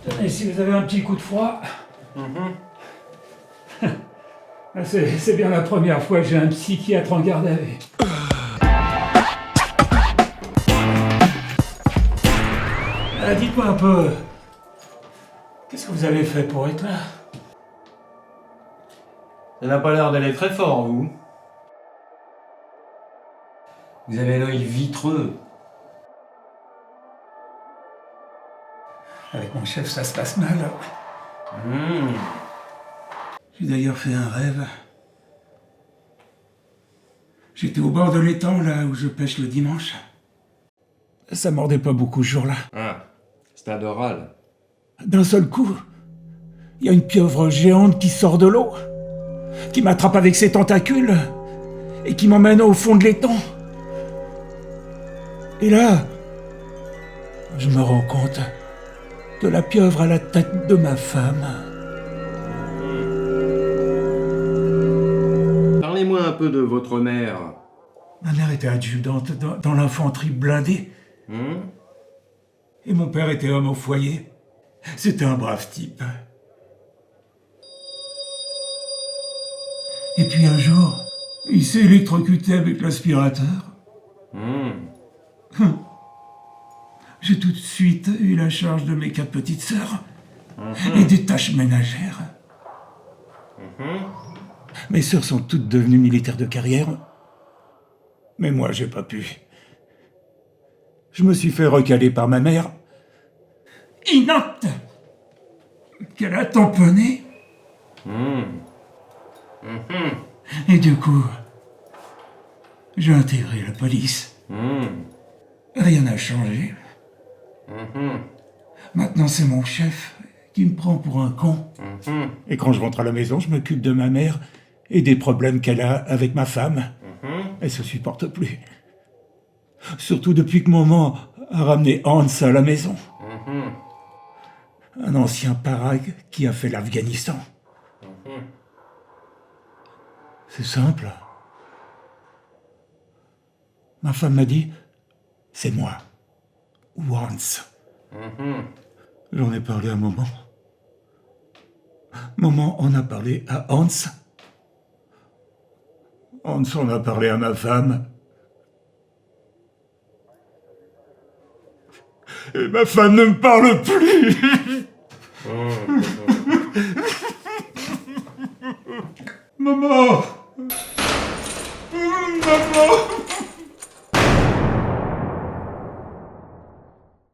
Tenez, si vous avez un petit coup de froid. C'est bien la première fois que j'ai un psychiatre en garde à vue. Dites-moi un peu, qu'est-ce que vous avez fait pour être là? Ça n'a pas l'air d'aller très fort, vous. Vous avez l'œil vitreux. Avec mon chef, ça se passe mal. J'ai d'ailleurs fait un rêve. J'étais au bord de l'étang, là où je pêche le dimanche. Ça mordait pas beaucoup ce jour-là. Ah, stade oral. D'un seul coup, il y a une pieuvre géante qui sort de l'eau, qui m'attrape avec ses tentacules et qui m'emmène au fond de l'étang. Et là, je me rends compte que la pieuvre a la tête de ma femme. Parlez-moi un peu de votre mère. Ma mère était adjudante dans l'infanterie blindée. Et mon père était homme au foyer. C'était un brave type. Et puis un jour, il s'est électrocuté avec l'aspirateur. J'ai tout de suite eu la charge de mes 4 petites sœurs et des tâches ménagères. Mes sœurs sont toutes devenues militaires de carrière, mais moi j'ai pas pu. Je me suis fait recaler par ma mère, inapte, qu'elle a tamponné. Et du coup, j'ai intégré la police. Rien n'a changé. Maintenant, c'est mon chef qui me prend pour un con. Et quand je rentre à la maison, je m'occupe de ma mère et des problèmes qu'elle a avec ma femme. Elle se supporte plus. Surtout depuis que maman a ramené Hans à la maison. Un ancien parag qui a fait l'Afghanistan. C'est simple. Ma femme m'a dit, c'est moi. Ou Hans. J'en ai parlé à maman. Maman en a parlé à Hans. Hans en a parlé à ma femme. Et ma femme ne me parle plus. Maman. Maman.